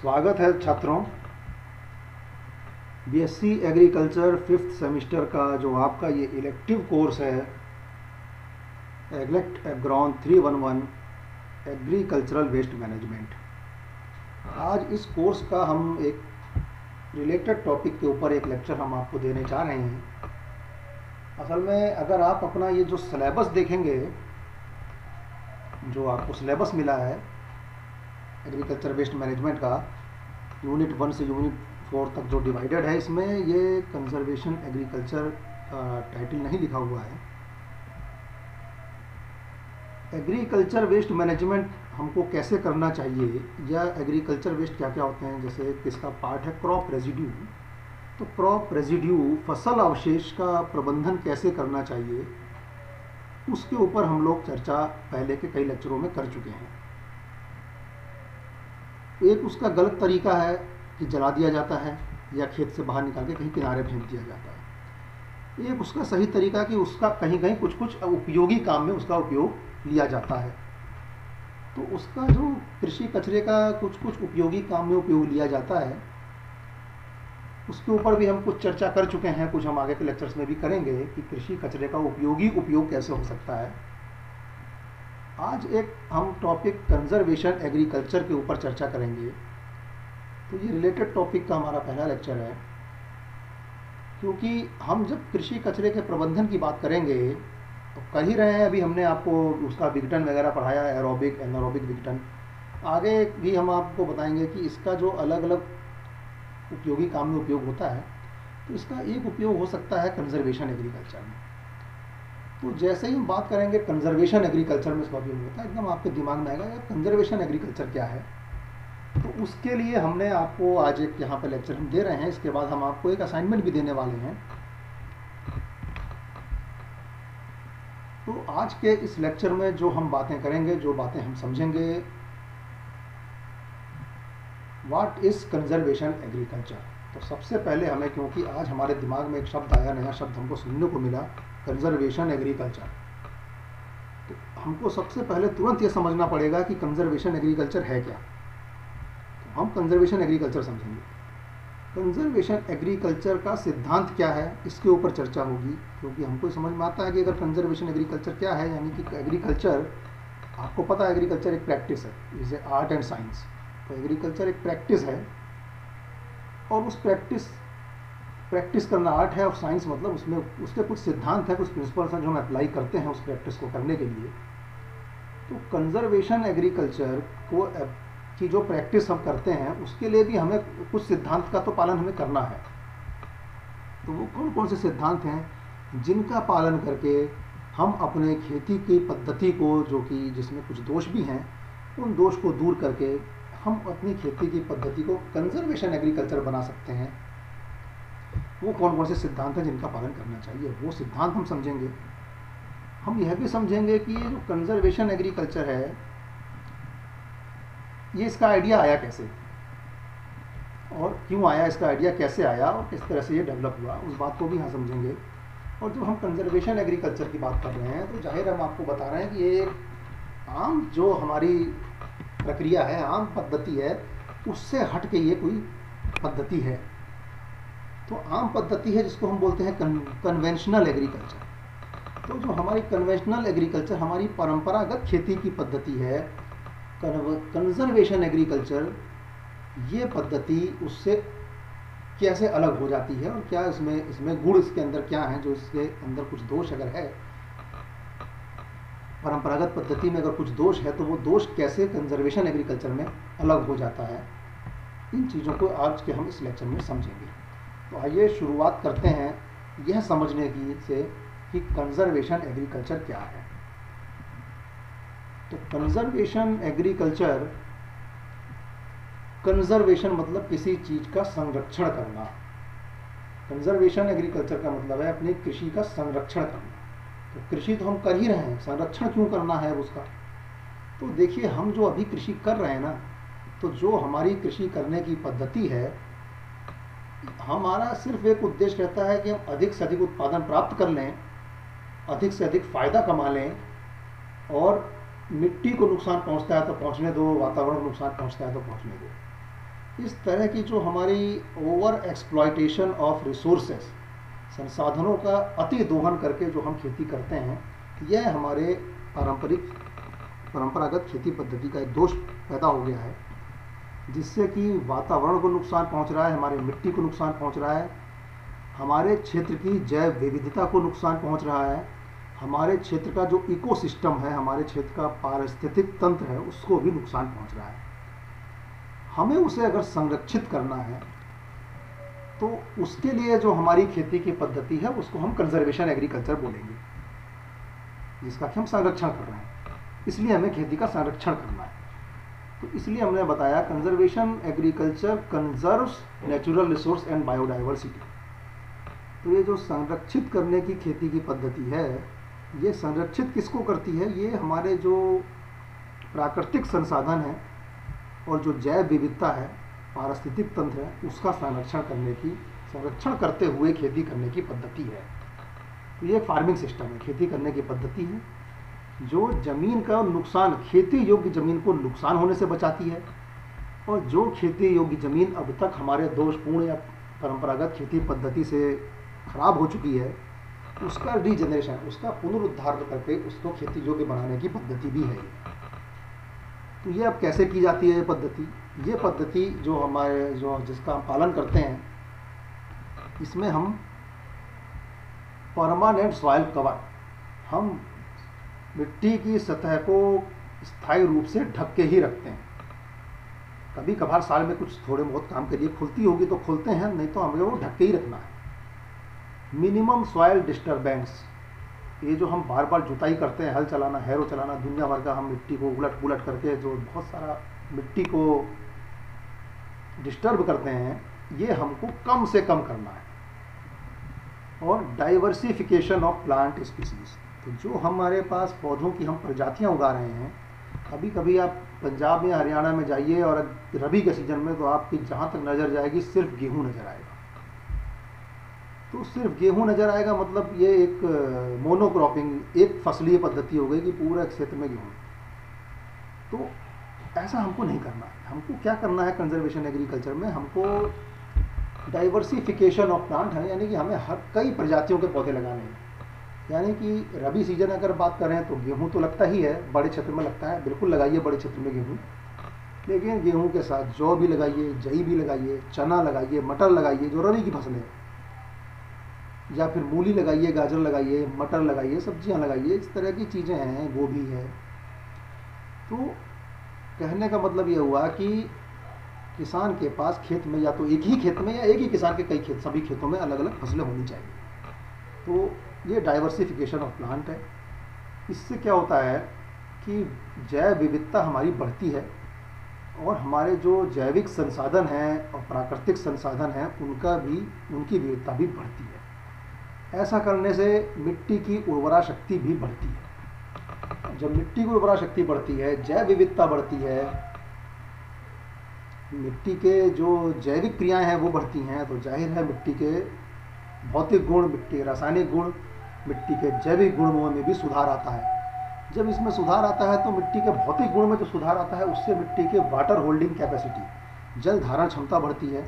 स्वागत है छात्रों। बीएससी एग्रीकल्चर फिफ्थ सेमेस्टर का जो आपका ये इलेक्टिव कोर्स है एग्लेक्ट एग्रॉन 311 एग्रीकल्चरल वेस्ट मैनेजमेंट। आज इस कोर्स का हम एक रिलेटेड टॉपिक के ऊपर एक लेक्चर हम आपको देने जा रहे हैं। असल में अगर आप अपना ये जो सिलेबस देखेंगे, जो आपको सिलेबस मिला है एग्रीकल्चर वेस्ट मैनेजमेंट का, यूनिट 1 से यूनिट 4 तक जो डिवाइडेड है, इसमें ये कंजर्वेशन एग्रीकल्चर टाइटल नहीं लिखा हुआ है। एग्रीकल्चर वेस्ट मैनेजमेंट हमको कैसे करना चाहिए, या एग्रीकल्चर वेस्ट क्या क्या होते हैं, जैसे किसका पार्ट है क्रॉप रेजिड्यू, तो क्रॉप रेजिड्यू फसल अवशेष का प्रबंधन कैसे करना चाहिए, उसके ऊपर हम लोग चर्चा पहले के कई लेक्चरों में कर चुके हैं। एक उसका गलत तरीका है कि जला दिया जाता है या खेत से बाहर निकाल के कहीं किनारे फेंक दिया जाता है। एक उसका सही तरीका कि उसका कहीं कहीं कुछ कुछ उपयोगी काम में उसका उपयोग लिया जाता है। तो उसका जो कृषि कचरे का कुछ कुछ उपयोगी काम में उपयोग लिया जाता है, उसके ऊपर भी हम कुछ चर्चा कर चुके हैं, कुछ हम आगे के लेक्चर्स में भी करेंगे कि कृषि कचरे का उपयोगी उपयोग कैसे हो सकता है। आज एक हम टॉपिक कंजर्वेशन एग्रीकल्चर के ऊपर चर्चा करेंगे। तो ये रिलेटेड टॉपिक का हमारा पहला लेक्चर है, क्योंकि हम जब कृषि कचरे के प्रबंधन की बात करेंगे तो कर ही रहे हैं। अभी हमने आपको उसका विघटन वगैरह पढ़ाया, एरोबिक एनारोबिक विघटन। आगे भी हम आपको बताएंगे कि इसका जो अलग अलग उपयोगी काम में उपयोग होता है, तो इसका एक उपयोग हो सकता है कंजर्वेशन एग्रीकल्चर में। तो जैसे ही हम बात करेंगे कंजर्वेशन एग्रीकल्चर में इसका उपयोग होता है, एकदम आपके दिमाग में आएगा यार कंजर्वेशन एग्रीकल्चर क्या है। तो उसके लिए हमने आपको आज एक यहाँ पे लेक्चर हम दे रहे हैं। इसके बाद हम आपको एक असाइनमेंट भी देने वाले हैं। तो आज के इस लेक्चर में जो हम बातें करेंगे, जो बातें हम समझेंगे, व्हाट इज कंजर्वेशन एग्रीकल्चर। तो सबसे पहले हमें, क्योंकि आज हमारे दिमाग में एक शब्द आया, नया शब्द हमको सुनने को मिला, कंजर्वेशन एग्रीकल्चर। तो हमको सबसे पहले तुरंत ये समझना पड़ेगा कि कंजर्वेशन एग्रीकल्चर है क्या। तो हम कंजर्वेशन एग्रीकल्चर समझेंगे। कंजर्वेशन एग्रीकल्चर का सिद्धांत क्या है, इसके ऊपर चर्चा होगी। क्योंकि हमको समझ में आता है कि अगर कंजर्वेशन एग्रीकल्चर क्या है, यानी कि एग्रीकल्चर, आपको पता है एग्रीकल्चर एक प्रैक्टिस है, जैसे आर्ट एंड साइंस। तो एग्रीकल्चर एक प्रैक्टिस है, और उस प्रैक्टिस करना आर्ट है, और साइंस मतलब उसमें उसके कुछ सिद्धांत हैं, कुछ प्रिंसिपल्स हैं जो हम अप्लाई करते हैं उस प्रैक्टिस को करने के लिए। तो कंजर्वेशन एग्रीकल्चर को की जो प्रैक्टिस हम करते हैं, उसके लिए भी हमें कुछ सिद्धांत का तो पालन हमें करना है। तो वो कौन कौन से सिद्धांत हैं जिनका पालन करके हम अपने खेती की पद्धति को, जो कि जिसमें कुछ दोष भी हैं, उन दोष को दूर करके हम अपनी खेती की पद्धति को कंजर्वेशन एग्रीकल्चर बना सकते हैं। वो कौन कौन से सिद्धांत हैं जिनका पालन करना चाहिए, वो सिद्धांत हम समझेंगे। हम यह भी समझेंगे कि ये जो कंजर्वेशन एग्रीकल्चर है, ये इसका आइडिया आया कैसे, और क्यों आया, इसका आइडिया कैसे आया, और किस तरह से ये डेवलप हुआ, उस बात को भी यहाँ समझेंगे। और जब हम कंजर्वेशन एग्रीकल्चर की बात कर रहे हैं, तो जाहिर हम आपको बता रहे हैं कि ये आम जो हमारी प्रक्रिया है, आम पद्धति है, उससे हट के ये कोई पद्धति है। तो आम पद्धति है जिसको हम बोलते हैं कन्वेंशनल एग्रीकल्चर। तो जो हमारी कन्वेंशनल एग्रीकल्चर, हमारी परंपरागत खेती की पद्धति है, कंजर्वेशन एग्रीकल्चर, ये पद्धति उससे कैसे अलग हो जाती है, और क्या इसमें गुण इसके अंदर क्या है, जो इसके अंदर कुछ दोष अगर है, परंपरागत पद्धति में अगर कुछ दोष है, तो वो दोष कैसे कंजर्वेशन एग्रीकल्चर में अलग हो जाता है। इन चीज़ों को आज के हम इस लेक्चर में समझेंगे। तो आइए शुरुआत करते हैं यह समझने की से कि कंजर्वेशन एग्रीकल्चर क्या है। तो कंजर्वेशन एग्रीकल्चर, कंजर्वेशन मतलब किसी चीज का संरक्षण करना। कंजर्वेशन एग्रीकल्चर का मतलब है अपनी कृषि का संरक्षण करना। तो कृषि तो हम कर ही रहे हैं, संरक्षण क्यों करना है उसका। तो देखिए, हम जो अभी कृषि कर रहे हैं ना, तो जो हमारी कृषि करने की पद्धति है, हमारा सिर्फ एक उद्देश्य रहता है कि हम अधिक से अधिक उत्पादन प्राप्त कर लें, अधिक से अधिक फायदा कमा लें, और मिट्टी को नुकसान पहुंचता है तो पहुंचने दो, वातावरण को नुकसान पहुंचता है तो पहुंचने दो। इस तरह की जो हमारी ओवर एक्सप्लॉयटेशन ऑफ रिसोर्सेस, संसाधनों का अति दोहन करके जो हम खेती करते हैं, यह हमारे परंपरागत खेती पद्धति का एक दोष पैदा हो गया है, जिससे कि वातावरण को नुकसान पहुंच रहा है, हमारे मिट्टी को नुकसान पहुंच रहा है, हमारे क्षेत्र की जैव विविधता को नुकसान पहुंच रहा है, हमारे क्षेत्र का जो इकोसिस्टम है, हमारे क्षेत्र का पारिस्थितिक तंत्र है, उसको भी नुकसान पहुंच रहा है। हमें उसे अगर संरक्षित करना है तो उसके लिए जो हमारी खेती की पद्धति है उसको हम कंजर्वेशन एग्रीकल्चर बोलेंगे, जिसका कि हम संरक्षण कर रहे हैं। इसलिए हमें खेती का संरक्षण करना है। तो इसलिए हमने बताया conservation agriculture conserves natural resource and biodiversity. तो ये जो संरक्षित करने की खेती की पद्धति है, ये संरक्षित किसको करती है? ये हमारे जो प्राकृतिक संसाधन है और जो जैव विविधता है, पारिस्थितिक तंत्र है, उसका संरक्षण करते हुए खेती करने की पद्धति है। तो ये फार्मिंग सिस्टम है, खेती करने की पद्धति है, जो जमीन का नुकसान, खेती योग्य जमीन को नुकसान होने से बचाती है, और जो खेती योग्य जमीन अब तक हमारे दोषपूर्ण या परंपरागत खेती पद्धति से खराब हो चुकी है, उसका रीजनरेशन, उसका पुनरुद्धार करके उसको खेती योग्य बनाने की पद्धति भी है। तो ये अब कैसे की जाती है ये पद्धति जो हमारे जिसका हम पालन करते हैं, इसमें हम परमानेंट सॉइल कवर, हम मिट्टी की सतह को स्थायी रूप से ढक के ही रखते हैं। कभी कभार साल में कुछ थोड़े बहुत काम के लिए खुलती होगी तो खोलते हैं, नहीं तो हमें वो ढक के ही रखना है। मिनिमम सॉइल डिस्टर्बेंस, ये जो हम बार बार जुताई करते हैं, हल चलाना, हैरो चलाना, दुनिया भर का हम मिट्टी को उलट पुलट करके जो बहुत सारा मिट्टी को डिस्टर्ब करते हैं, ये हमको कम से कम करना है। और डाइवर्सिफिकेशन ऑफ प्लांट स्पीसीज, तो जो हमारे पास पौधों की हम प्रजातियां उगा रहे हैं, कभी कभी आप पंजाब या हरियाणा में जाइए और रबी के सीजन में तो आपकी जहाँ तक नज़र जाएगी सिर्फ गेहूँ नज़र आएगा। तो सिर्फ गेहूं नजर आएगा, मतलब ये एक मोनोक्रॉपिंग, एक फसलीय पद्धति हो गई कि पूरा क्षेत्र में गेहूं। तो ऐसा हमको नहीं करना है। हमको क्या करना है कंजर्वेशन एग्रीकल्चर में? हमको डाइवर्सिफिकेशन ऑफ प्लांट है, यानी कि हमें कई प्रजातियों के पौधे लगाने हैं। यानी कि रबी सीजन अगर बात करें तो गेहूं तो लगता ही है, बड़े क्षेत्र में लगता है, बिल्कुल लगाइए बड़े क्षेत्र में गेहूँ। लेकिन गेहूँ के साथ जौ भी लगाइए, जई भी लगाइए, चना लगाइए, मटर लगाइए, जो रबी की फसलें, या फिर मूली लगाइए, गाजर लगाइए, मटर लगाइए, सब्जियां लगाइए, इस तरह की चीज़ें हैं, गोभी है। तो कहने का मतलब ये हुआ कि किसान के पास खेत में या तो एक ही खेत में या एक ही किसान के कई खेत, सभी खेतों में अलग अलग फसलें होनी चाहिए। तो ये डाइवर्सिफिकेशन ऑफ प्लांट है। इससे क्या होता है कि जैव विविधता हमारी बढ़ती है और हमारे जो जैविक संसाधन हैं और प्राकृतिक संसाधन हैं उनकी विविधता भी बढ़ती है। ऐसा करने से मिट्टी की उर्वरा शक्ति भी बढ़ती है। जब मिट्टी की उर्वरा शक्ति बढ़ती है, जैव विविधता बढ़ती है, मिट्टी के जो जैविक क्रियाएं हैं वो बढ़ती हैं, तो जाहिर है मिट्टी के भौतिक गुण, मिट्टी के रासायनिक गुण, मिट्टी के जैविक गुणों में भी सुधार आता है। जब इसमें सुधार आता है तो मिट्टी के भौतिक गुण में जो सुधार आता है उससे मिट्टी के वाटर होल्डिंग कैपेसिटी, जल धारण क्षमता बढ़ती है।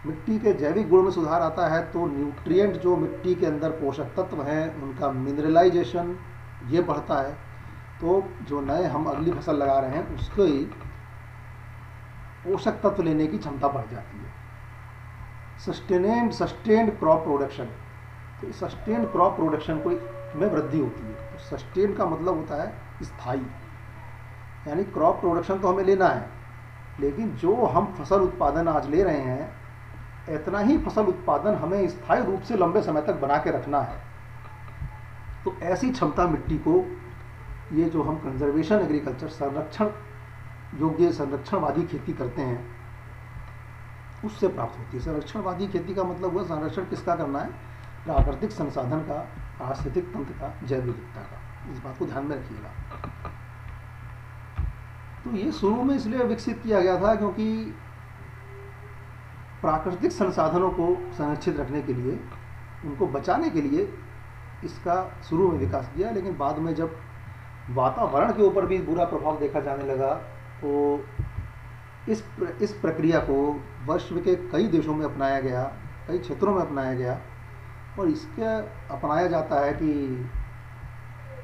मिट्टी के जैविक गुण में सुधार आता है तो न्यूट्रिएंट जो मिट्टी के अंदर पोषक तत्व हैं उनका मिनरलाइजेशन ये बढ़ता है। तो जो नए हम अगली फसल लगा रहे हैं उसके पोषक तत्व लेने की क्षमता बढ़ जाती है। सस्टेन्ड क्रॉप प्रोडक्शन, तो सस्टेन्ड क्रॉप प्रोडक्शन को में वृद्धि होती है। तो सस्टेन का मतलब होता है स्थायी, यानी क्रॉप प्रोडक्शन तो हमें लेना है, लेकिन जो हम फसल उत्पादन आज ले रहे हैं, इतना ही फसल उत्पादन हमें स्थायी रूप से लंबे समय तक बना के रखना है। तो ऐसी क्षमता मिट्टी को ये जो हम कंजर्वेशन एग्रीकल्चर, संरक्षण योग्य संरक्षणवादी खेती करते हैं, उससे प्राप्त होती है। संरक्षणवादी खेती का मतलब हुआ संरक्षण किसका करना है? प्राकृतिक संसाधन का, पारिस्थितिक तंत्र का, जैव विविधता का। इस बात को ध्यान में रखिएगा। तो ये शुरू में इसलिए विकसित किया गया था क्योंकि प्राकृतिक संसाधनों को संरक्षित रखने के लिए, उनको बचाने के लिए इसका शुरू में विकास किया। लेकिन बाद में जब वातावरण के ऊपर भी बुरा प्रभाव देखा जाने लगा तो इस प्रक्रिया को विश्व के कई देशों में अपनाया गया, कई क्षेत्रों में अपनाया गया, और इसके अपनाया जाता है कि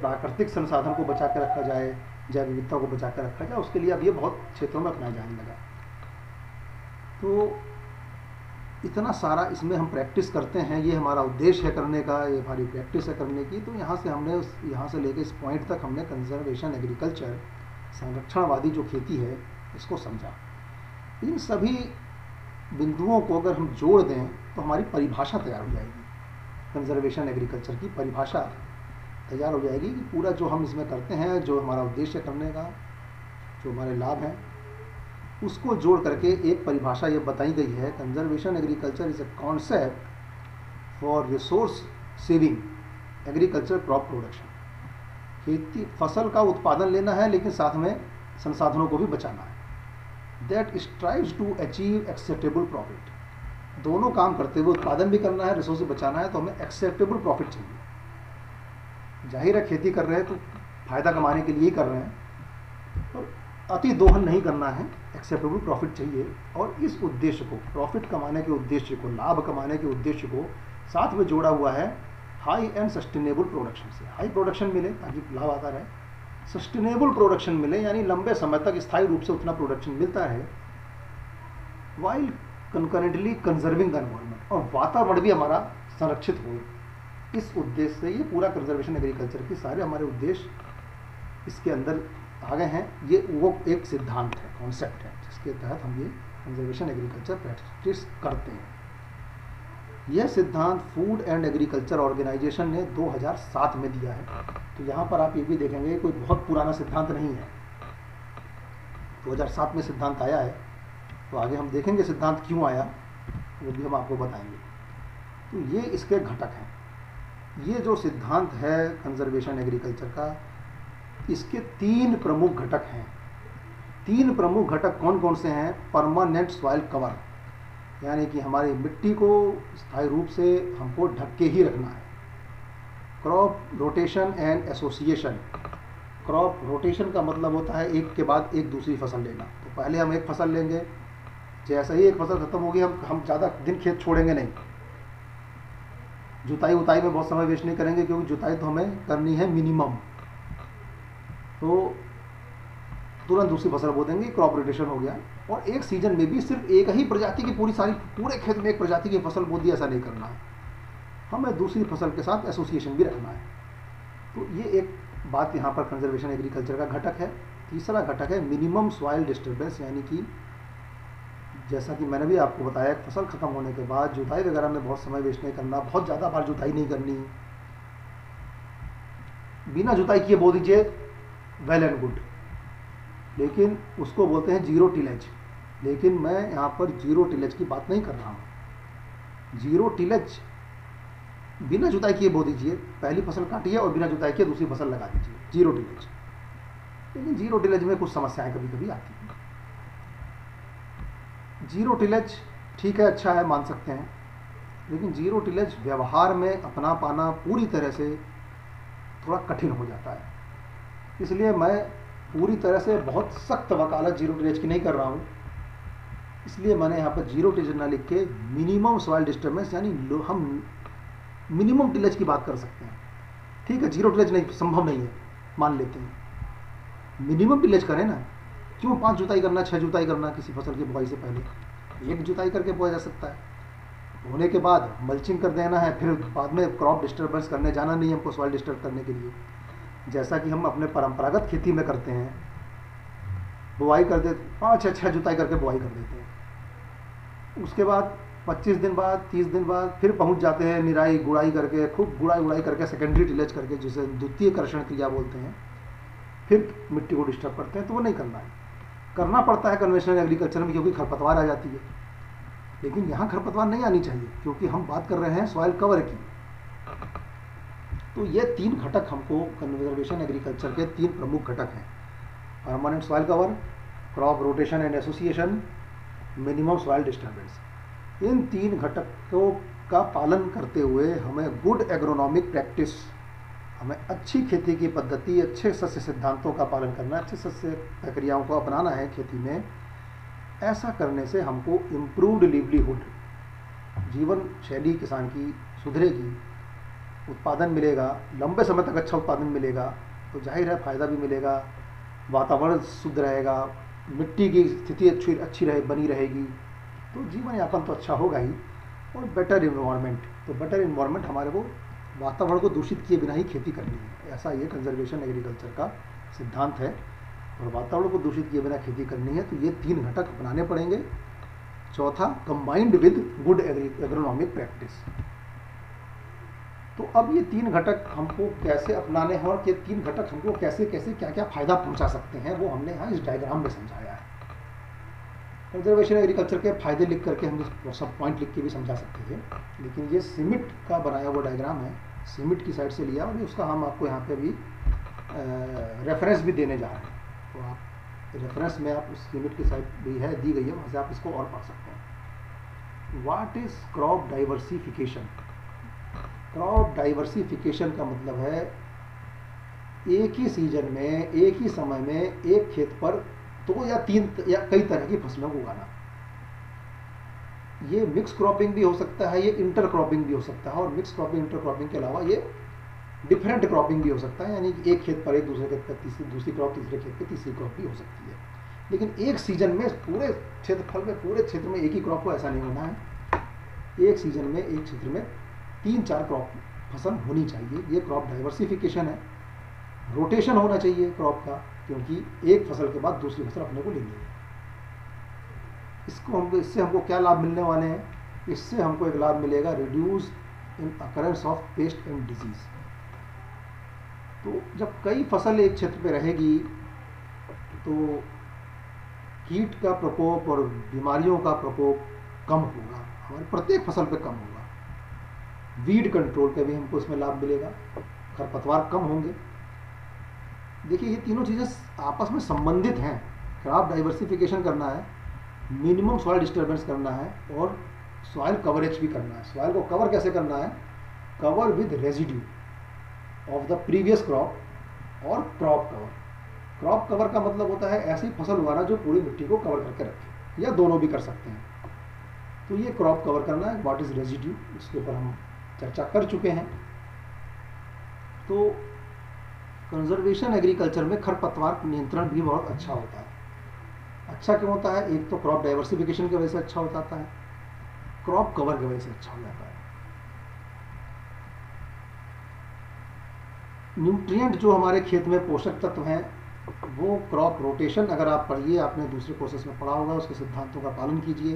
प्राकृतिक संसाधन को बचा के रखा जाए, जैव विविधता को बचा कर रखा जाए। उसके लिए अब ये बहुत क्षेत्रों में अपनाया जाने लगा। तो इतना सारा इसमें हम प्रैक्टिस करते हैं, ये हमारा उद्देश्य है करने का, ये हमारी प्रैक्टिस है करने की। तो यहाँ से लेकर इस पॉइंट तक हमने कंजर्वेशन एग्रीकल्चर, संरक्षणवादी जो खेती है, इसको समझा। इन सभी बिंदुओं को अगर हम जोड़ दें तो हमारी परिभाषा तैयार हो जाएगी। कंजर्वेशन एग्रीकल्चर की परिभाषा तैयार हो जाएगी कि पूरा जो हम इसमें करते हैं, जो हमारा उद्देश्य करने का, जो हमारे लाभ हैं, उसको जोड़ करके एक परिभाषा ये बताई गई है। Conservation agriculture is a concept for resource saving agriculture crop production. खेती फसल का उत्पादन लेना है, लेकिन साथ में संसाधनों को भी बचाना है। That strives to achieve acceptable profit. दोनों काम करते हुए उत्पादन भी करना है, रिसोर्स बचाना है, तो हमें एक्सेप्टेबल प्रॉफिट चाहिए। जाहिर है खेती कर रहे हैं तो फ़ायदा कमाने के लिए ही कर रहे हैं, और अति दोहन नहीं करना है, एक्सेप्टेबल प्रॉफिट चाहिए। और इस उद्देश्य को, प्रॉफिट कमाने के उद्देश्य को, लाभ कमाने के उद्देश्य को साथ में जोड़ा हुआ है हाई एंड सस्टेनेबल प्रोडक्शन से। हाई प्रोडक्शन मिले ताकि लाभ आता रहे, सस्टेनेबल प्रोडक्शन मिले यानी लंबे समय तक स्थायी रूप से उतना प्रोडक्शन मिलता है, while concurrently conserving the environment, और वातावरण भी हमारा संरक्षित हो। इस उद्देश्य से ये पूरा कंजर्वेशन एग्रीकल्चर के सारे हमारे उद्देश्य इसके अंदर आ गए हैं। ये वो एक सिद्धांत है, कॉन्सेप्ट है, जिसके तहत हम ये कंजर्वेशन एग्रीकल्चर प्रैक्टिस करते हैं। यह सिद्धांत फूड एंड एग्रीकल्चर ऑर्गेनाइजेशन ने 2007 में दिया है। तो यहाँ पर आप ये भी देखेंगे कोई बहुत पुराना सिद्धांत नहीं है, 2007 में सिद्धांत आया है। तो आगे हम देखेंगे सिद्धांत क्यों आया, वो भी हम आपको बताएंगे। तो ये इसके घटक हैं। ये जो सिद्धांत है कंजर्वेशन एग्रीकल्चर का, इसके 3 प्रमुख घटक हैं। 3 प्रमुख घटक कौन कौन से हैं? परमानेंट सॉइल कवर, यानी कि हमारी मिट्टी को स्थायी रूप से हमको ढक के ही रखना है। Crop rotation and association. Crop rotation का मतलब होता है एक के बाद एक दूसरी फसल लेना। तो पहले हम एक फसल लेंगे, जैसे ही एक फसल खत्म होगी हम ज़्यादा दिन खेत छोड़ेंगे नहीं। जुताई उताई में बहुत समय वेस्ट नहीं करेंगे, क्योंकि जुताई तो हमें करनी है मिनिमम। तो तुरंत दूसरी फसल बो देंगे, क्रॉप रोटेशन हो गया। और एक सीजन में भी सिर्फ एक ही प्रजाति की पूरे खेत में एक प्रजाति की फसल बो दी, ऐसा नहीं करना है, हमें दूसरी फसल के साथ एसोसिएशन भी रखना है। तो ये एक बात यहाँ पर कंजर्वेशन एग्रीकल्चर का घटक है। तीसरा घटक है मिनिमम सॉइल डिस्टर्बेंस, यानी कि जैसा कि मैंने भी आपको बताया, फसल खत्म होने के बाद जुताई वगैरह में बहुत समय वेस्ट नहीं करना, बहुत ज़्यादा बार जुताई नहीं करनी, बिना जुताई किए बो दीजिए, वेल एंड गुड, लेकिन उसको बोलते हैं जीरो टिलेज। लेकिन मैं यहाँ पर जीरो टिलेज की बात नहीं कर रहा हूँ। जीरो टिलेज बिना जुताई किए बो दीजिए, पहली फसल काटिए और बिना जुताई किए दूसरी फसल लगा दीजिए, जीरो टिलेज। लेकिन जीरो टिलेज में कुछ समस्याएं कभी कभी आती हैं। जीरो टिलेज ठीक है, अच्छा है, मान सकते हैं, लेकिन जीरो टिलेज व्यवहार में अपना पाना पूरी तरह से थोड़ा कठिन हो जाता है। इसलिए मैं पूरी तरह से बहुत सख्त वकालत जीरो टिलेज की नहीं कर रहा हूँ। इसलिए मैंने यहाँ पर जीरो टिलेज ना लिख के मिनिमम सॉइल डिस्टर्बेंस, यानी हम मिनिमम टिलेज की बात कर सकते हैं। ठीक है, जीरो टिलेज नहीं, संभव नहीं है, मान लेते हैं, मिनिमम टिलेज करें ना। क्यों 5 जुताई करना, 6 जुताई करना किसी फसल की बुआई से पहले? 1 जुताई करके बोया जा सकता है। होने के बाद मल्चिंग कर देना है, फिर बाद में क्रॉप डिस्टर्बेंस करने जाना नहीं हमको सॉइल डिस्टर्ब करने के लिए, जैसा कि हम अपने परंपरागत खेती में करते हैं। बुआई कर देते, 5-6 जुताई करके बुआई कर देते हैं। उसके बाद 25 दिन बाद, 30 दिन बाद फिर पहुंच जाते हैं निराई गुड़ाई करके, खूब गुड़ाई करके, सेकेंडरी टिलेज करके, जिसे द्वितीय कर्षण क्रिया बोलते हैं, फिर मिट्टी को डिस्टर्ब करते हैं। तो वो नहीं करना है। करना पड़ता है कन्वेंशनल एग्रीकल्चर में, क्योंकि खरपतवार आ जाती है। लेकिन यहाँ खरपतवार नहीं आनी चाहिए, क्योंकि हम बात कर रहे हैं सॉइल कवर की। तो ये 3 घटक हमको कंजर्वेशन एग्रीकल्चर के 3 प्रमुख घटक हैं। Permanent soil cover, crop rotation and association, minimum soil disturbance. इन 3 घटकों का पालन करते हुए हमें गुड एग्रोनॉमिक प्रैक्टिस, हमें अच्छी खेती की पद्धति, अच्छे सस्य सिद्धांतों का पालन करना, अच्छे सस्य प्रक्रियाओं को अपनाना है खेती में। ऐसा करने से हमको इम्प्रूव्ड लिवलीहुड, जीवन शैली किसान की सुधरेगी, उत्पादन मिलेगा, लंबे समय तक अच्छा उत्पादन मिलेगा, तो जाहिर है फ़ायदा भी मिलेगा, वातावरण शुद्ध रहेगा, मिट्टी की स्थिति अच्छी रहे बनी रहेगी, तो जीवन यापन तो अच्छा होगा ही। और बेटर इन्वायरमेंट, तो बेटर इन्वायरमेंट हमारे को वातावरण को दूषित किए बिना ही खेती करनी है, ऐसा ये कंजर्वेशन एग्रीकल्चर का सिद्धांत है। और वातावरण को दूषित किए बिना खेती करनी है तो ये 3 घटक अपनाने पड़ेंगे। चौथा, combined with good agronomic practice. तो अब ये 3 घटक हमको कैसे अपनाने हैं और ये 3 घटक हमको कैसे कैसे क्या क्या फ़ायदा पहुंचा सकते हैं, वो हमने यहाँ इस डायग्राम में समझाया है। कंजर्वेशन एग्रीकल्चर के फायदे लिख करके हम सब पॉइंट लिख के भी समझा सकते थे, लेकिन ये सीमिट का बनाया हुआ डायग्राम है, सीमिट की साइड से लिया, और उसका हम आपको यहाँ पे भी रेफरेंस भी देने जा रहे हैं। तो आप रेफरेंस में आप उस सीमिट की साइड भी है दी गई है, वहाँ से आप इसको और पढ़ सकते हैं। What is crop diversification? Crop diversification का मतलब है एक ही सीजन में, एक ही समय में एक खेत पर 2 या 3 या कई तरह की फसलों को उगाना। ये मिक्स क्रॉपिंग भी हो सकता है, ये इंटर क्रॉपिंग भी हो सकता है, और मिक्स क्रॉपिंग इंटर क्रॉपिंग के अलावा ये डिफरेंट क्रॉपिंग भी हो सकता है, यानी कि एक खेत पर एक, दूसरे खेत पर दूसरी क्रॉप, तीसरे खेत पर तीसरी क्रॉप भी हो सकती है। लेकिन एक सीजन में पूरे क्षेत्रफल में, पूरे क्षेत्र में एक ही क्रॉप को ऐसा नहीं होना है। एक सीजन में एक क्षेत्र में 3-4 क्रॉप फसल होनी चाहिए, ये क्रॉप डाइवर्सिफिकेशन है। रोटेशन होना चाहिए क्रॉप का, क्योंकि एक फसल के बाद दूसरी फसल अपने को लेनी है। इससे हमको क्या लाभ मिलने वाले हैं? इससे हमको एक लाभ मिलेगा, reduce in occurrence of paste and disease. तो जब कई फसल एक क्षेत्र पे रहेगी तो कीट का प्रकोप और बीमारियों का प्रकोप कम होगा, हमारे प्रत्येक फसल पे कम होगा। वीड कंट्रोल का भी हमको इसमें लाभ मिलेगा, खरपतवार कम होंगे। देखिए, ये तीनों चीज़ें आपस में संबंधित हैं। क्रॉप डाइवर्सिफिकेशन करना है, मिनिमम सॉइल डिस्टर्बेंस करना है, और सॉइल कवरेज भी करना है। सॉइल को कवर कैसे करना है? Cover with residue of the previous crop और क्रॉप कवर। क्रॉप कवर का मतलब होता है ऐसी फसल उगाना जो पूरी मिट्टी को कवर करके रखे, या दोनों भी कर सकते हैं। तो ये क्रॉप कवर करना है। व्हाट इज रेजिड्यू, इसके ऊपर हम चर्चा कर चुके हैं। तो कंजर्वेशन एग्रीकल्चर में खरपतवार नियंत्रण भी बहुत अच्छा होता है। अच्छा क्यों होता है? एक तो क्रॉप डाइवर्सिफिकेशन की वजह से अच्छा हो जाता है, क्रॉप कवर की वजह से अच्छा हो जाता है। न्यूट्रिएंट जो हमारे खेत में पोषक तत्व हैं, वो क्रॉप रोटेशन, अगर आप पढ़िए, आपने दूसरे कोर्सेस में पढ़ा होगा, उसके सिद्धांतों का पालन कीजिए।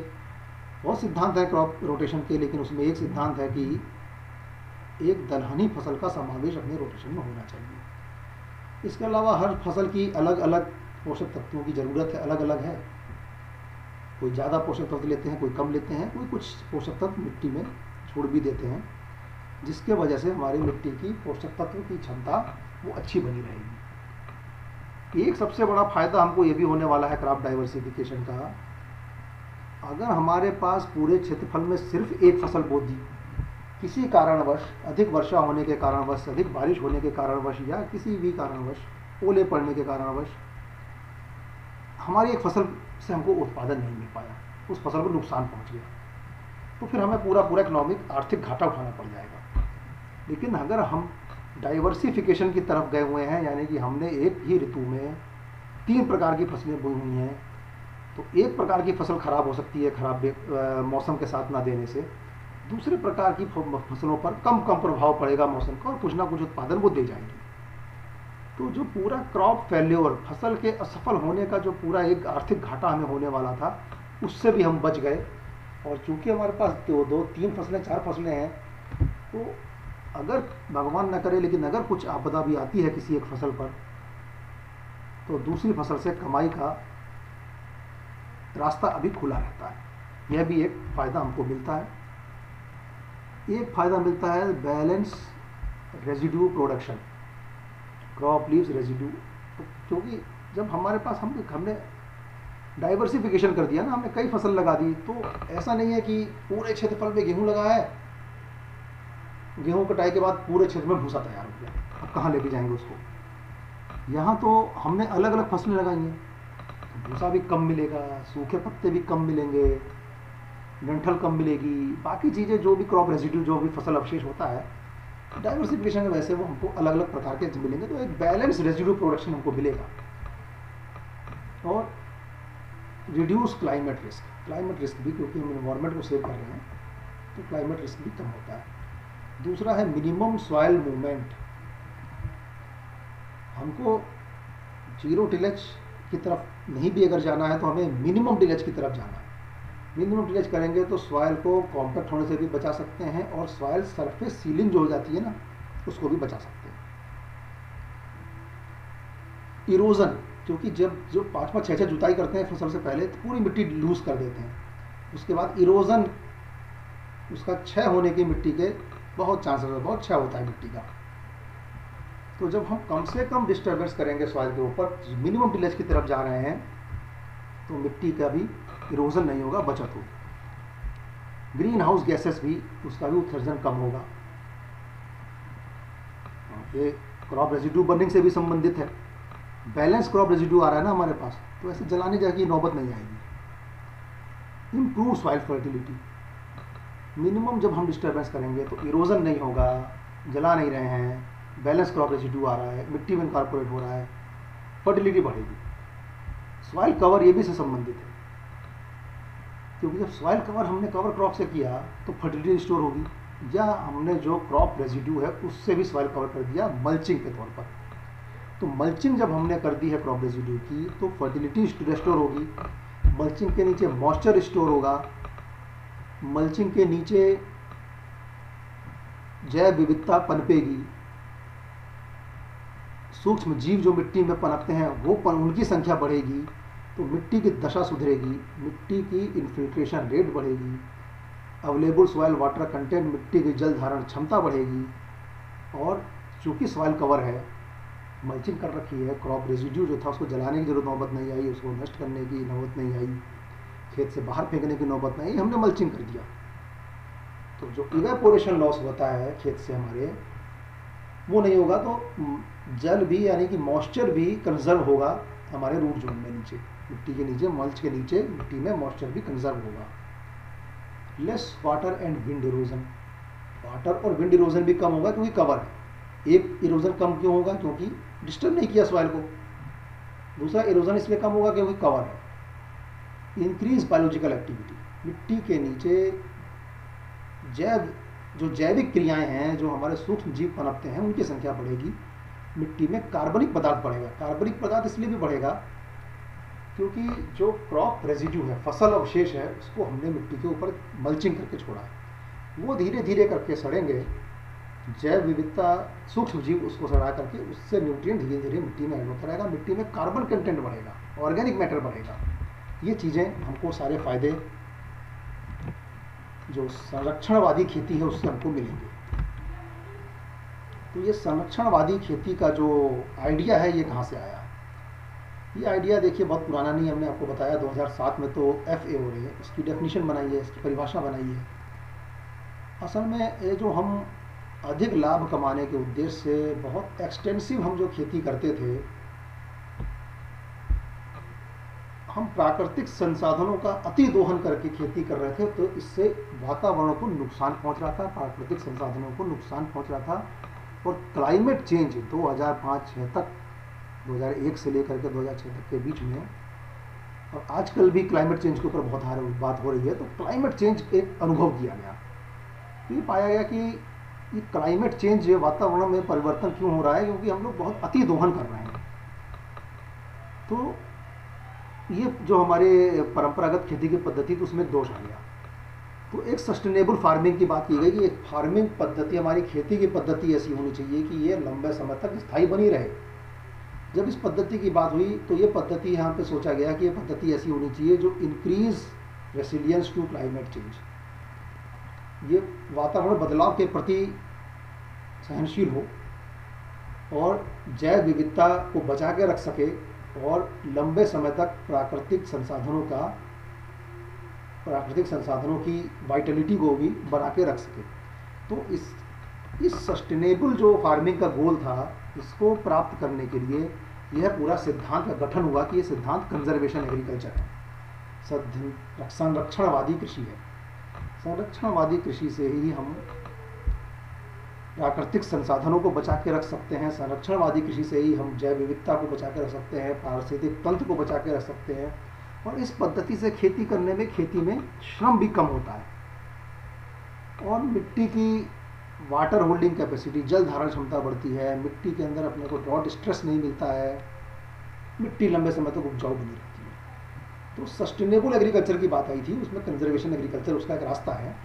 बहुत सिद्धांत है क्रॉप रोटेशन के, लेकिन उसमें एक सिद्धांत है कि एक दलहनी फसल का समावेश अपने रोटेशन में होना चाहिए। इसके अलावा हर फसल की अलग अलग पोषक तत्वों की ज़रूरत है, अलग अलग है। कोई ज़्यादा पोषक तत्व लेते हैं, कोई कम लेते हैं, कोई कुछ पोषक तत्व मिट्टी में छोड़ भी देते हैं, जिसके वजह से हमारी मिट्टी की पोषक तत्व की क्षमता वो अच्छी बनी रहेगी। एक सबसे बड़ा फायदा हमको ये भी होने वाला है क्रॉप डाइवर्सिफिकेशन का, अगर हमारे पास पूरे क्षेत्रफल में सिर्फ एक फसल बो दी, किसी कारणवश, अधिक वर्षा होने के कारणवश, अधिक बारिश होने के कारणवश, या किसी भी कारणवश, ओले पड़ने के कारणवश हमारी एक फसल से हमको उत्पादन नहीं मिल पाया, उस फसल को नुकसान पहुंच गया, तो फिर हमें पूरा आर्थिक घाटा उठाना पड़ जाएगा। लेकिन अगर हम डाइवर्सिफिकेशन की तरफ गए हुए हैं, यानी कि हमने एक ही ऋतु में 3 प्रकार की फसलें बोई हुई हैं, तो एक प्रकार की फसल खराब हो सकती है, खराब मौसम के साथ ना देने से। दूसरे प्रकार की फसलों पर कम प्रभाव पड़ेगा मौसम का, और कुछ ना कुछ उत्पादन वो दे जाएगी। तो जो पूरा क्रॉप फेल्योर, फसल के असफल होने का जो पूरा एक आर्थिक घाटा हमें होने वाला था, उससे भी हम बच गए। और चूंकि हमारे पास 2, 3 फसलें, 4 फसलें हैं, तो अगर भगवान न करे, लेकिन अगर कुछ आपदा भी आती है किसी एक फसल पर, तो दूसरी फसल से कमाई का रास्ता अभी खुला रहता है। यह भी एक फ़ायदा हमको मिलता है। एक फ़ायदा मिलता है balance residue production, crop leaves residue. क्योंकि जब हमारे पास हमने डाइवर्सिफिकेशन कर दिया ना, हमने कई फसल लगा दी, तो ऐसा नहीं है कि पूरे क्षेत्रफल में गेहूं लगा है, गेहूं कटाई के बाद पूरे क्षेत्र में भूसा तैयार हो गया, अब कहाँ लेके जाएंगे उसको। यहाँ तो हमने अलग अलग फसलें लगाई हैं, भूसा भी कम मिलेगा, सूखे पत्ते भी कम मिलेंगे, डंठल कम मिलेगी, बाकी चीज़ें जो भी क्रॉप रेजिड्यू जो भी फसल अवशेष होता है डाइवर्सिफिकेशन में वैसे वो हमको अलग अलग प्रकार के मिलेंगे, तो एक बैलेंस रेजिड्यू प्रोडक्शन हमको मिलेगा। और रिड्यूस क्लाइमेट रिस्क भी, क्योंकि हम इन्वायरमेंट को सेव कर रहे हैं तो क्लाइमेट रिस्क भी कम होता है। दूसरा है मिनिमम सॉइल मूवमेंट। हमको जीरो टिलेज की तरफ नहीं भी अगर जाना है तो हमें मिनिमम टिलेज की तरफ जाना है। मिनिमम टिलेज करेंगे तो सॉइल को कॉम्पैक्ट होने से भी बचा सकते हैं और सॉइल सरफेस सीलिंग जो हो जाती है ना उसको भी बचा सकते हैं। इरोजन, क्योंकि जब जो 5-5, 6-6 जुताई करते हैं फसल से पहले तो पूरी मिट्टी लूज कर देते हैं, उसके बाद इरोजन उसका क्षय होने की मिट्टी के बहुत चांसेस है, बहुत क्षय होता है मिट्टी का। तो जब हम कम से कम डिस्टर्बेंस करेंगे सॉइल के ऊपर, मिनिमम टिलेज की तरफ जा रहे हैं, तो मिट्टी का भी इरोजन नहीं होगा, बचत होगी। ग्रीन हाउस गैसेस भी, उसका भी उत्सर्जन कम होगा। ये क्रॉप रेजिड्यू बर्निंग से भी संबंधित है। बैलेंस क्रॉप रेजिड्यू आ रहा है ना हमारे पास, तो ऐसे जलाने जाके नौबत नहीं आएगी। इम्प्रूव सॉइल फर्टिलिटी, मिनिमम जब हम डिस्टर्बेंस करेंगे तो इरोजन नहीं होगा, जला नहीं रहे हैं, बैलेंस क्रॉप रेजिड्यू आ रहा है, मिट्टी में इनकॉर्पोरेट हो रहा है, फर्टिलिटी बढ़ेगी। सॉइल कवर ये भी से संबंधित है, क्योंकि जब सॉइल कवर हमने कवर क्रॉप से किया तो फर्टिलिटी स्टोर होगी, या हमने जो क्रॉप रेजिड्यू है उससे भी सॉइल कवर कर दिया मल्चिंग के तौर पर। तो मल्चिंग जब हमने कर दी है क्रॉप रेजिड्यू की तो फर्टिलिटी स्टोर होगी, मल्चिंग के नीचे मॉइस्चर स्टोर होगा, मल्चिंग के नीचे जैव विविधता पनपेगी, सूक्ष्म जीव जो मिट्टी में पनपते हैं वो उनकी संख्या बढ़ेगी, तो मिट्टी की दशा सुधरेगी, मिट्टी की इन्फिल्ट्रेशन रेट बढ़ेगी, अवेलेबल सॉइल वाटर कंटेंट, मिट्टी की जल धारण क्षमता बढ़ेगी। और चूँकि सॉइल कवर है, मल्चिंग कर रखी है, क्रॉप रेजिड्यू जो था उसको जलाने की जरूरत नौबत नहीं आई, उसको नष्ट करने की नौबत नहीं आई, खेत से बाहर फेंकने की नौबत नहीं आई, हमने मल्चिंग कर दिया। तो जो इवेपोरेशन लॉस होता है खेत से हमारे, वो नहीं होगा, तो जल भी यानी कि मॉइस्चर भी कंजर्व होगा हमारे रूट जोन में, नीचे मिट्टी के नीचे, मल्च के नीचे मिट्टी में मॉइस्चर भी कंजर्व होगा। Less water and wind erosion, water और विंड इरोजन भी कम होगा क्योंकि कवर है। एक इरोजन कम क्यों होगा? क्योंकि डिस्टर्ब नहीं किया सॉइल को। दूसरा इरोजन इसलिए कम होगा क्योंकि कवर है। इंक्रीज बायोलॉजिकल एक्टिविटी, मिट्टी के नीचे जो जैविक क्रियाएं हैं, जो हमारे सूक्ष्म जीव पनपते हैं, उनकी संख्या बढ़ेगी। मिट्टी में कार्बनिक पदार्थ बढ़ेगा। कार्बनिक पदार्थ इसलिए भी बढ़ेगा क्योंकि जो क्रॉप रेजिड्यू है, फसल अवशेष है, उसको हमने मिट्टी के ऊपर मल्चिंग करके छोड़ा है। वो धीरे धीरे करके सड़ेंगे, जैव विविधता, सूक्ष्म जीव उसको सड़ा करके उससे न्यूट्रिएंट धीरे धीरे मिट्टी में ऐड होता रहेगा, मिट्टी में कार्बन कंटेंट बढ़ेगा, ऑर्गेनिक मैटर बढ़ेगा। ये चीज़ें हमको सारे फायदे जो संरक्षणवादी खेती है उससे हमको मिलेंगे। तो ये संरक्षणवादी खेती का जो आइडिया है ये कहाँ से आया? ये आइडिया देखिए बहुत पुराना नहीं, हमने आपको बताया 2007 में तो FAO ने इसकी डेफिनेशन बनाई है, इसकी परिभाषा बनाई है। असल में ये जो हम अधिक लाभ कमाने के उद्देश्य से बहुत एक्सटेंसिव हम जो खेती करते थे, हम प्राकृतिक संसाधनों का अति दोहन करके खेती कर रहे थे, तो इससे वातावरण को नुकसान पहुंच रहा था, प्राकृतिक संसाधनों को नुकसान पहुंच रहा था। और क्लाइमेट चेंज 2005-6 तक, 2001 से लेकर के 2006 तक के बीच में, और आजकल भी क्लाइमेट चेंज के ऊपर बहुत बात हो रही है, तो क्लाइमेट चेंज एक अनुभव किया गया। ये पाया गया कि ये क्लाइमेट चेंज, वातावरण में परिवर्तन क्यों हो रहा है? क्योंकि हम लोग बहुत अति दोहन कर रहे हैं। तो ये जो हमारे परंपरागत खेती की पद्धति, तो उसमें दोष आ गया। तो एक सस्टेनेबल फार्मिंग की बात की गई कि एक फार्मिंग पद्धति, हमारी खेती की पद्धति ऐसी होनी चाहिए कि ये लंबे समय तक स्थायी बनी रहे। जब इस पद्धति की बात हुई तो ये पद्धति यहाँ पे सोचा गया कि ये पद्धति ऐसी होनी चाहिए जो increase resilience to climate change, ये वातावरण बदलाव के प्रति सहनशील हो और जैव विविधता को बचा के रख सके और लंबे समय तक प्राकृतिक संसाधनों की वाइटलिटी को भी बना के रख सके। तो इस सस्टेनेबल जो फार्मिंग का गोल था, इसको प्राप्त करने के लिए यह पूरा सिद्धांत का गठन हुआ कि ये सिद्धांत कंजर्वेशन एग्रीकल्चर है, संरक्षणवादी कृषि है। संरक्षणवादी कृषि से ही हम प्राकृतिक संसाधनों को बचा के रख सकते हैं, संरक्षणवादी कृषि से ही हम जैव विविधता को बचा के रख सकते हैं, पारिस्थितिक तंत्र को बचा के रख सकते हैं। और इस पद्धति से खेती करने में, खेती में श्रम भी कम होता है और मिट्टी की वाटर होल्डिंग कैपेसिटी, जल धारण क्षमता बढ़ती है, मिट्टी के अंदर अपने को ड्रॉट स्ट्रेस नहीं मिलता है, मिट्टी लंबे समय तक उपजाऊ बनी रहती है। तो सस्टेनेबल एग्रीकल्चर की बात आई थी, उसमें कंजर्वेशन एग्रीकल्चर उसका एक रास्ता है,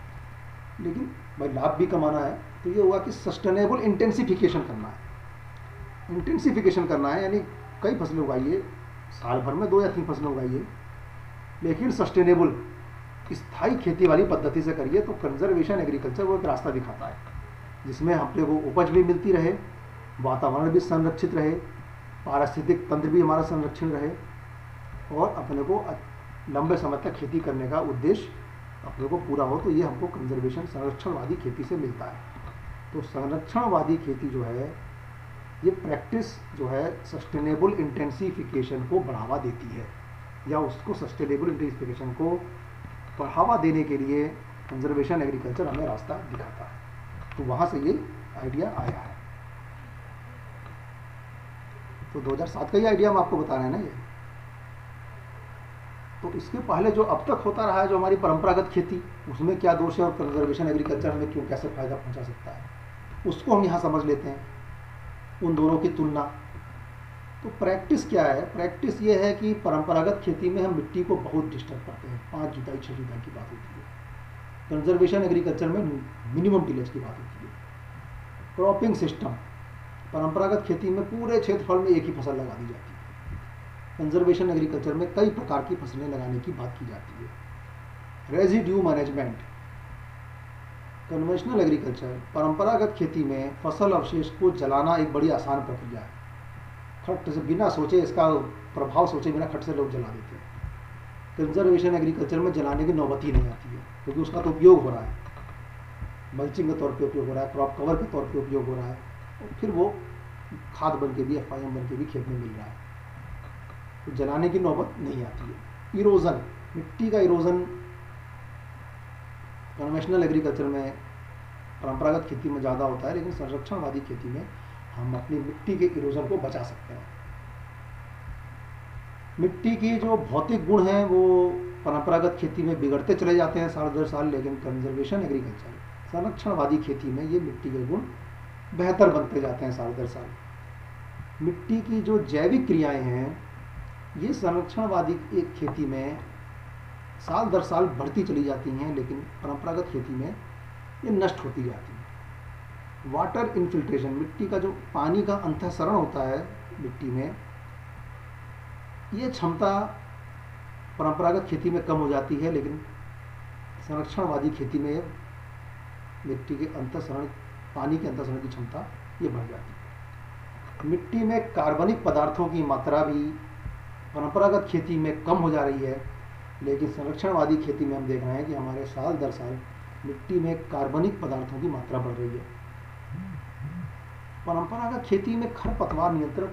लेकिन भाई लाभ भी कमाना है। तो ये हुआ कि सस्टेनेबल इंटेंसिफिकेशन करना है। इंटेंसिफिकेशन करना है यानी कई फसलें उगाइए, साल भर में 2 या 3 फसलें उगाइए, लेकिन सस्टेनेबल स्थायी खेती वाली पद्धति से करिए। तो कंजर्वेशन एग्रीकल्चर वो एक रास्ता दिखाता है जिसमें अपने को उपज भी मिलती रहे, वातावरण भी संरक्षित रहे, पारिस्थितिक तंत्र भी हमारा संरक्षण रहे और अपने को लंबे समय तक खेती करने का उद्देश्य अपने को पूरा हो। तो ये हमको कंजर्वेशन, संरक्षणवादी खेती से मिलता है। तो संरक्षणवादी खेती जो है, ये प्रैक्टिस जो है सस्टेनेबल इंटेंसिफिकेशन को बढ़ावा देती है, या उसको सस्टेनेबल इंटेंसिफिकेशन को बढ़ावा देने के लिए कंजर्वेशन एग्रीकल्चर हमें रास्ता दिखाता है। तो वहाँ से ये आइडिया आया है। तो 2007 का ही आइडिया हम आपको बता रहे हैं ना ये। तो इसके पहले जो अब तक होता रहा है, जो हमारी परंपरागत खेती, उसमें क्या दोष है और कंजर्वेशन एग्रीकल्चर हमें क्यों, कैसे फायदा पहुंचा सकता है, उसको हम यहाँ समझ लेते हैं, उन दोनों की तुलना। तो प्रैक्टिस क्या है? प्रैक्टिस ये है कि परंपरागत खेती में हम मिट्टी को बहुत डिस्टर्ब करते हैं, 5 जुताई 6 जुताई की बात होती है। कंजर्वेशन एग्रीकल्चर में मिनिमम टिलेज की बात होती है। क्रॉपिंग सिस्टम, परंपरागत खेती में पूरे क्षेत्रफल में एक ही फसल लगा दी जाती है, कंजर्वेशन एग्रीकल्चर में कई प्रकार की फसलें लगाने की बात की जाती है। रेजिड्यू मैनेजमेंट, कन्वेंशनल एग्रीकल्चर, परंपरागत खेती में फसल अवशेष को जलाना एक बड़ी आसान प्रक्रिया है। खट से बिना सोचे, इसका प्रभाव सोचे बिना खट से लोग जला देते हैं। कंजर्वेशन एग्रीकल्चर में जलाने की नौबत ही नहीं आती है, क्योंकि उसका तो उपयोग हो रहा है, मल्चिंग के तौर पे उपयोग हो रहा है, क्रॉप कवर के तौर पे उपयोग हो रहा है, और फिर वो खाद बन के भी, FIM बन के भी खेत में मिल रहा है। तो जलाने की नौबत नहीं आती है। इरोजन, मिट्टी का इरोजन कन्वेंशनल एग्रीकल्चर में, परंपरागत खेती में ज़्यादा होता है, लेकिन संरक्षणवादी खेती में हम अपनी मिट्टी के इरोजन को बचा सकते हैं। मिट्टी की जो भौतिक गुण हैं वो परंपरागत खेती में बिगड़ते चले जाते हैं साल दर साल, लेकिन कंजर्वेशन एग्रीकल्चर, संरक्षणवादी खेती में ये मिट्टी के गुण बेहतर बनते जाते हैं साल दर साल। मिट्टी की जो जैविक क्रियाएं हैं, ये संरक्षणवादी एक खेती में साल दर साल बढ़ती चली जाती हैं, लेकिन परंपरागत खेती में ये नष्ट होती जाती हैं। वाटर इन्फिल्ट्रेशन, मिट्टी का जो पानी का अंतःसरण होता है मिट्टी में, ये क्षमता परंपरागत खेती में कम हो जाती है, लेकिन संरक्षणवादी खेती में मिट्टी के अंतःसरण, पानी के अंतःसरण की क्षमता ये बढ़ जाती है। मिट्टी में कार्बनिक पदार्थों की मात्रा भी परंपरागत खेती में कम हो जा रही है, लेकिन संरक्षणवादी खेती में हम देख रहे हैं कि हमारे साल दर साल मिट्टी में कार्बनिक पदार्थों की मात्रा बढ़ रही है। परंपरागत खेती में खरपतवार नियंत्रण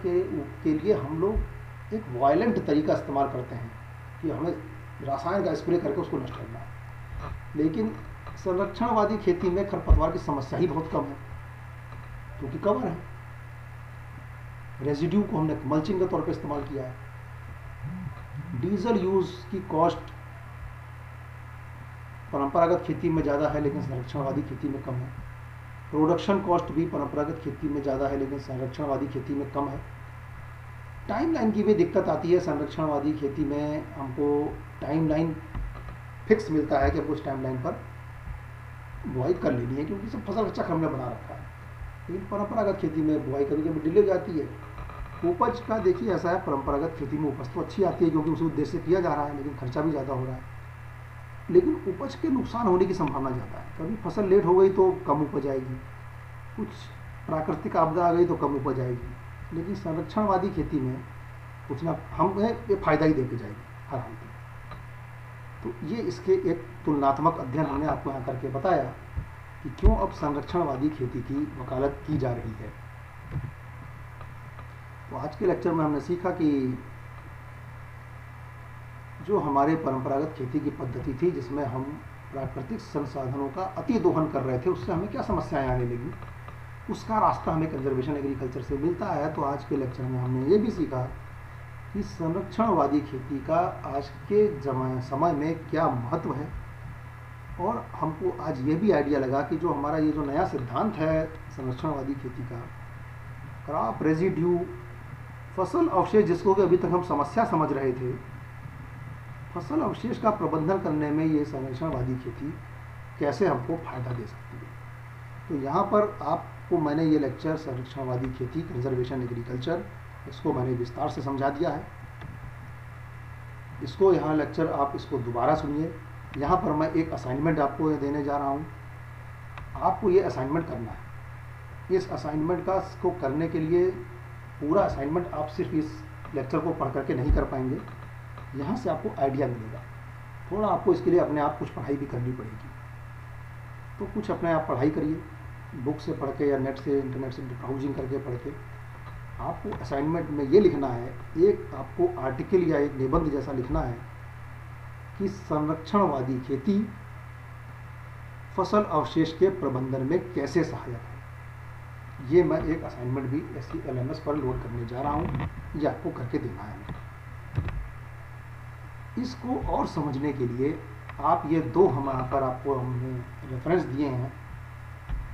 के लिए हम लोग एक वायलेंट तरीका इस्तेमाल करते हैं कि हमें रसायन का स्प्रे करके उसको नष्ट करना है, लेकिन संरक्षणवादी खेती में खरपतवार की समस्या ही बहुत कम है, क्योंकि कवर है। रेजिड्यू को हमने मल्चिंग के तौर पर इस्तेमाल किया है। डीजल यूज की कॉस्ट परंपरागत खेती में ज़्यादा है, लेकिन संरक्षणवादी खेती में कम है। प्रोडक्शन कॉस्ट भी परंपरागत खेती में ज़्यादा है, लेकिन संरक्षणवादी खेती में कम है। टाइमलाइन की भी दिक्कत आती है। संरक्षणवादी खेती में हमको टाइमलाइन फिक्स मिलता है कि हमको उस टाइमलाइन पर बुआई कर लेनी है, क्योंकि सब फसल का चक्र हमने बना रखा है। लेकिन परंपरागत खेती में बुआई कभी कभी डिले जाती है। उपज का देखिए ऐसा है, परंपरागत खेती में उपज तो अच्छी आती है क्योंकि उसी उद्देश्य से किया जा रहा है, लेकिन खर्चा भी ज़्यादा हो रहा है, लेकिन उपज के नुकसान होने की संभावना ज़्यादा है। कभी फसल लेट हो गई तो कम उपज आएगी, कुछ प्राकृतिक आपदा आ गई तो कम उपज आएगी, लेकिन संरक्षणवादी खेती में कुछ ना हमें ये फायदा ही दे के जाएगी हर हाल में। तो ये इसके एक तुलनात्मक अध्ययन हमने आपको यहाँ करके बताया कि क्यों अब संरक्षणवादी खेती की वकालत की जा रही है। तो आज के लेक्चर में हमने सीखा कि जो हमारे परंपरागत खेती की पद्धति थी जिसमें हम प्राकृतिक संसाधनों का अति दोहन कर रहे थे, उससे हमें क्या समस्याएं आने लगी, उसका रास्ता हमें कंजर्वेशन एग्रीकल्चर से मिलता है। तो आज के लेक्चर में हमने ये भी सीखा कि संरक्षणवादी खेती का आज के समय में क्या महत्व है, और हमको आज ये भी आइडिया लगा कि जो हमारा ये जो नया सिद्धांत है संरक्षणवादी खेती का, क्रॉप रेजिड्यू, फसल अवशेष, जिसको कि अभी तक हम समस्या समझ रहे थे, फसल अवशेष का प्रबंधन करने में ये संरक्षणवादी खेती कैसे हमको फायदा दे सकती है। तो यहाँ पर आपको मैंने ये लेक्चर संरक्षणवादी खेती, कंजर्वेशन एग्रीकल्चर, इसको मैंने विस्तार से समझा दिया है। इसको यहाँ लेक्चर आप इसको दोबारा सुनिए। यहाँ पर मैं एक असाइनमेंट आपको देने जा रहा हूँ, आपको ये असाइनमेंट करना है। इस असाइनमेंट को करने के लिए पूरा असाइनमेंट आप सिर्फ इस लेक्चर को पढ़ करके नहीं कर पाएंगे, यहाँ से आपको आइडिया मिलेगा। थोड़ा आपको इसके लिए अपने आप कुछ पढ़ाई भी करनी पड़ेगी, तो कुछ अपने आप पढ़ाई करिए, बुक से पढ़ के या नेट से, इंटरनेट से ब्राउजिंग करके पढ़ के। आपको असाइनमेंट में ये लिखना है, एक आपको आर्टिकल या एक निबंध जैसा लिखना है कि संरक्षणवादी खेती फसल अवशेष के प्रबंधन में कैसे सहायक है। ये मैं एक असाइनमेंट भी SELMS पर लोड करने जा रहा हूँ, ये आपको करके देना है। इसको और समझने के लिए आप ये दो हमारे पर आपको हमने रेफरेंस दिए हैं,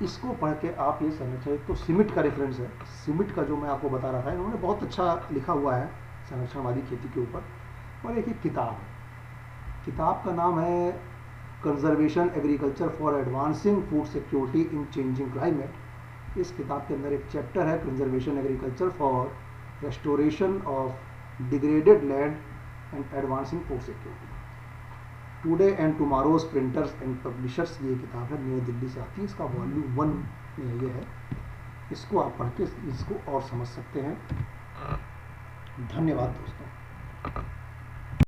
इसको पढ़ के आप ये समझें। तो सिमिट का रेफरेंस है, सिमिट का जो मैं आपको बता रहा था, इन्होंने बहुत अच्छा लिखा हुआ है संरक्षणवादी खेती के ऊपर। और एक किताब है, किताब का नाम है conservation agriculture for advancing food security in changing climate. इस किताब के अंदर एक चैप्टर है conservation agriculture for restoration of degraded land and advancing food security, today and tomorrow's printers and publishers. ये किताब है, नई दिल्ली से आती है, इसका वॉल्यूम 1 में ये है। इसको आप पढ़ के इसको और समझ सकते हैं। धन्यवाद दोस्तों।